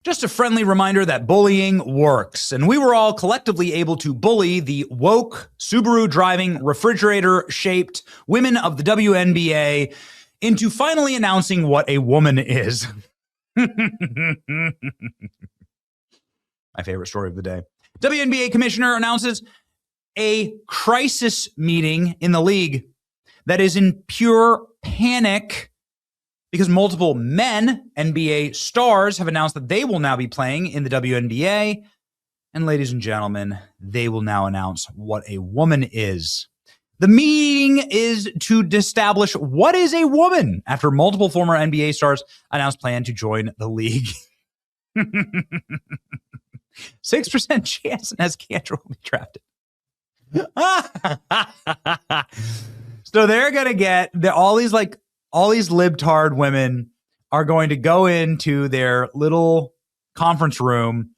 Just a friendly reminder that bullying works, and we were all collectively able to bully the woke, Subaru-driving, refrigerator-shaped women of the WNBA into finally announcing what a woman is. My favorite story of the day. WNBA commissioner announces a crisis meeting in the league that is in pure panic because multiple men NBA stars have announced that they will now be playing in the WNBA. And ladies and gentlemen, they will now announce what a woman is. The meeting is to establish what is a woman after multiple former NBA stars announced plan to join the league. 6% chance as Cantor will be drafted. So they're going to get all these libtard women are going to go into their little conference room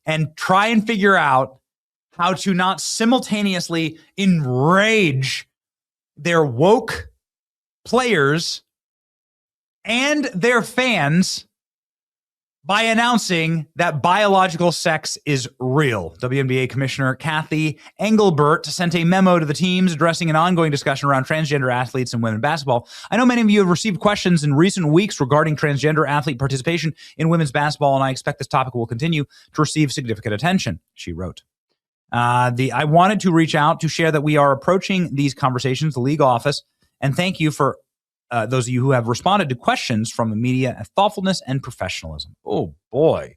and try and figure out how to not simultaneously enrage their woke players and their fans by announcing that biological sex is real. WNBA Commissioner Kathy Engelbert sent a memo to the teams addressing an ongoing discussion around transgender athletes and women basketball. I know many of you have received questions in recent weeks regarding transgender athlete participation in women's basketball, and I expect this topic will continue to receive significant attention, she wrote. I wanted to reach out to share that we are approaching these conversations, the league office, and thank you for those of you who have responded to questions from the media at thoughtfulness and professionalism. Oh, boy.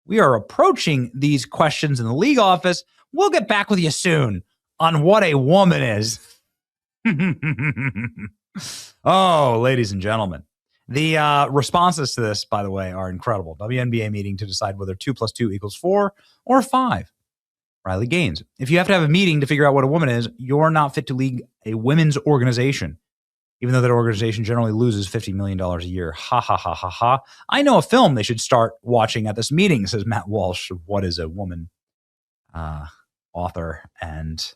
We are approaching these questions in the league office. We'll get back with you soon on what a woman is. Oh, ladies and gentlemen. The responses to this, by the way, are incredible. WNBA meeting to decide whether 2 + 2 = 4 or 5. Riley Gaines. If you have to have a meeting to figure out what a woman is, you're not fit to lead a women's organization. Even though that organization generally loses $50 million a year. Ha, ha, ha, ha, ha. I know a film they should start watching at this meeting, says Matt Walsh, What is a Woman? Author and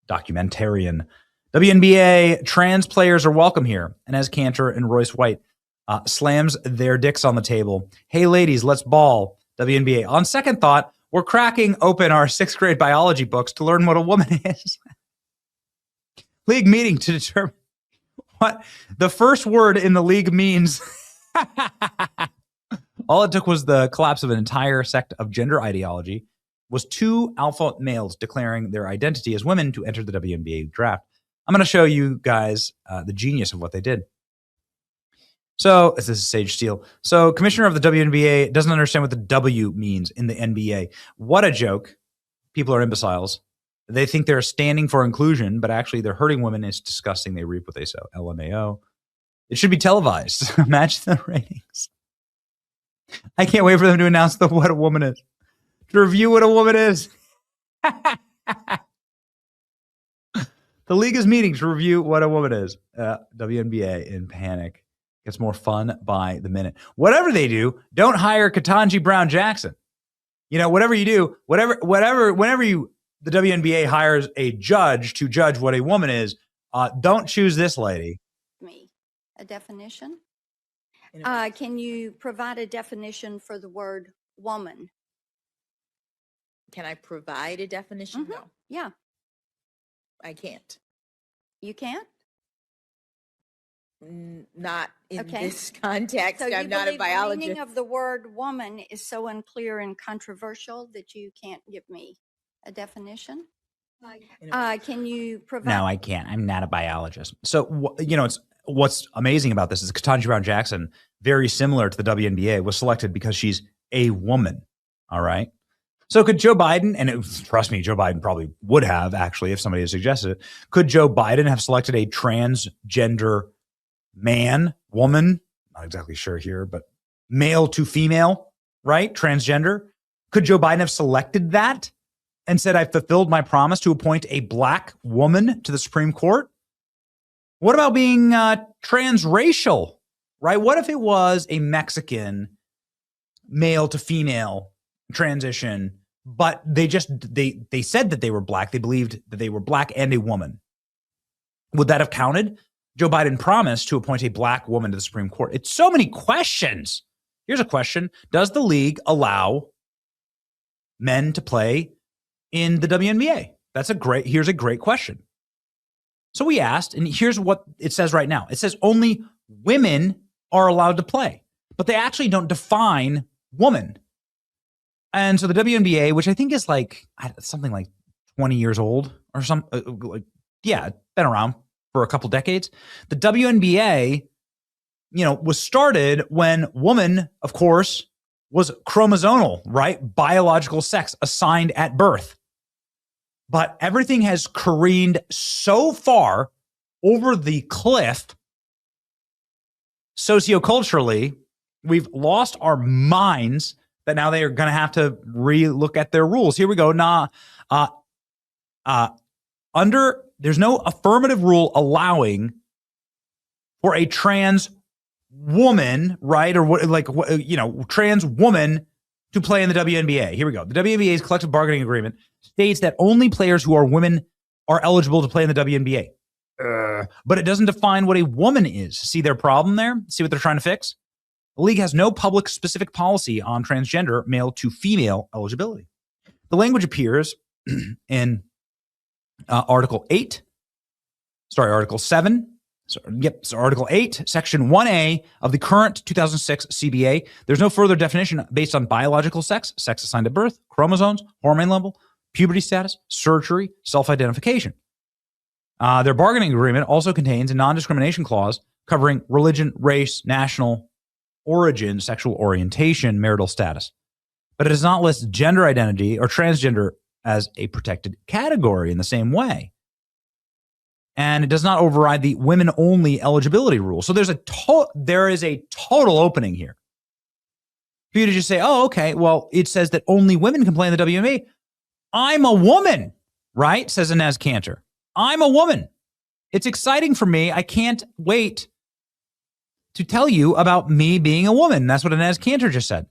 documentarian. WNBA trans players are welcome here. And as Cantor and Royce White slams their dicks on the table, hey, ladies, let's ball. WNBA. On second thought, we're cracking open our 6th grade biology books to learn what a woman is. League meeting to determine what the first word in the league means. All it took was the collapse of an entire sect of gender ideology, was 2 alpha males declaring their identity as women to enter the WNBA draft. I'm going to show you guys the genius of what they did. So, this is Sage Steele. So, commissioner of the WNBA doesn't understand what the W means in the NBA. What a joke. People are imbeciles. They think they're standing for inclusion, but actually they're hurting women. It's disgusting. They reap what they sow. LMAO. It should be televised. Match the ratings. I can't wait for them to announce what a woman is. To review what a woman is. The league is meeting to review what a woman is. WNBA in panic. Gets more fun by the minute. Whatever they do, don't hire Ketanji Brown Jackson. You know, whatever you do, whenever the WNBA hires a judge to judge what a woman is, don't choose this lady. A definition? Can you provide a definition for the word woman? Can I provide a definition? Mm-hmm. No. Yeah. I can't. You can't? Not in this context. So I'm not a biologist. The meaning of the word woman is so unclear and controversial that you can't give me a definition? Can you provide? No, I can't. I'm not a biologist. So, what's amazing about this is Ketanji Brown Jackson, very similar to the WNBA, was selected because she's a woman. All right. So could Joe Biden, and trust me, Joe Biden probably would have actually if somebody had suggested it. Could Joe Biden have selected a transgender man, woman? Not exactly sure here, but male to female, right? Transgender. Could Joe Biden have selected that and said, I fulfilled my promise to appoint a black woman to the Supreme Court? What about being transracial, right? What if it was a Mexican male to female transition, but they said that they were black. They believed that they were black and a woman. Would that have counted? Joe Biden promised to appoint a black woman to the Supreme Court. It's so many questions. Here's a question. Does the league allow men to play in the WNBA? Here's a great question. So we asked, and here's what it says right now. It says only women are allowed to play, but they actually don't define woman. And so the WNBA, which I think is like something like 20 years old or something, been around for a couple decades. The WNBA, was started when woman, of course, was chromosomal, right? Biological sex assigned at birth. But everything has careened so far over the cliff socioculturally, we've lost our minds that now they are going to have to re-look at their rules. Here we go. There's no affirmative rule allowing for a trans woman, right? Or trans woman to play in the WNBA. Here we go. The WNBA's collective bargaining agreement states that only players who are women are eligible to play in the WNBA. But it doesn't define what a woman is. See their problem there? See what they're trying to fix? The league has no public specific policy on transgender male to female eligibility. The language appears in Article 7. Article 8, Section 1A of the current 2006 CBA. There's no further definition based on biological sex, sex assigned at birth, chromosomes, hormone level, puberty status, surgery, self-identification. Their bargaining agreement also contains a non-discrimination clause covering religion, race, national origin, sexual orientation, marital status. But it does not list gender identity or transgender as a protected category in the same way. And it does not override the women-only eligibility rule. So there is a total opening here for you to just say, oh, okay, well, it says that only women can play in the WNBA. I'm a woman, right? Says Inez Cantor. I'm a woman. It's exciting for me. I can't wait to tell you about me being a woman. That's what Inez Cantor just said.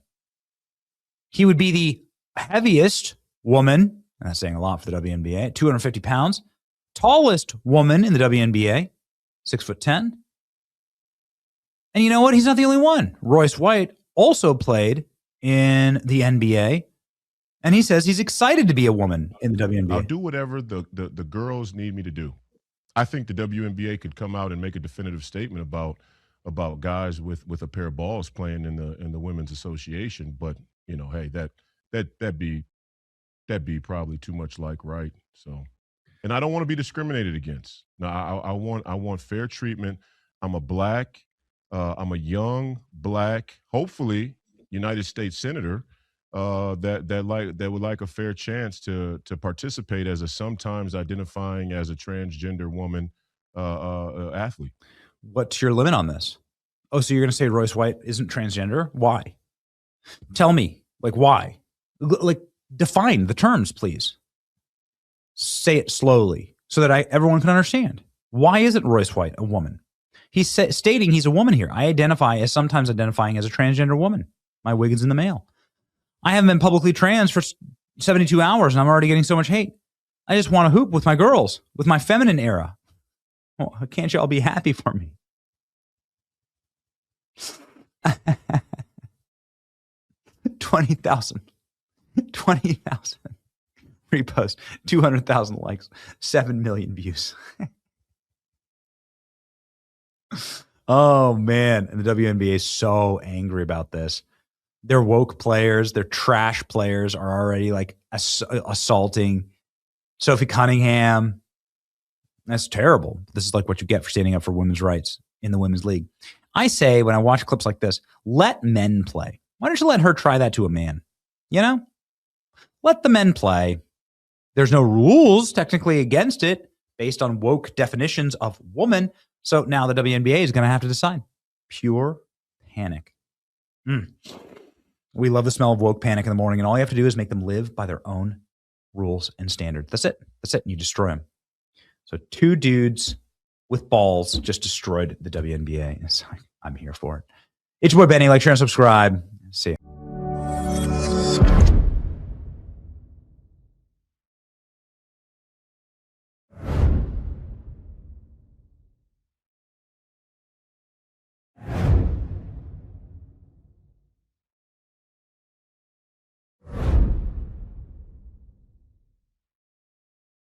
He would be the heaviest woman, and that's saying a lot for the WNBA, at 250 pounds. Tallest woman in the WNBA, 6'10". And you know what? He's not the only one. Royce White also played in the NBA, and he says he's excited to be a woman in the WNBA. I'll do whatever the girls need me to do. I think the WNBA could come out and make a definitive statement about guys with a pair of balls playing in the women's association. But hey, that'd be probably too much like right. So. And I don't want to be discriminated against. No, I want fair treatment. I'm a young black, hopefully United States senator that would like a fair chance to participate as a sometimes identifying as a transgender woman athlete. What's your limit on this? Oh, so you're going to say Royce White isn't transgender? Why? Tell me, why? Define the terms, please. Say it slowly so that everyone can understand. Why isn't Royce White a woman? He's stating he's a woman here. I identify as sometimes identifying as a transgender woman. My wig is in the mail. I haven't been publicly trans for 72 hours and I'm already getting so much hate. I just want to hoop with my girls, with my feminine era. Well, can't y'all be happy for me? 20,000 repost, 200,000 likes, 7 million views. Oh man, and the WNBA is so angry about this. Their woke players, their trash players are already assaulting Sophie Cunningham. That's terrible. This is what you get for standing up for women's rights in the women's league. I say when I watch clips like this, let men play. Why don't you let her try that to a man? Let the men play. There's no rules technically against it based on woke definitions of woman. So now the WNBA is going to have to decide. Pure panic. We love the smell of woke panic in the morning, and all you have to do is make them live by their own rules and standards. That's it. And you destroy them. So 2 dudes with balls just destroyed the WNBA. I'm here for it. It's your boy Benny. Like, share, and subscribe. See ya.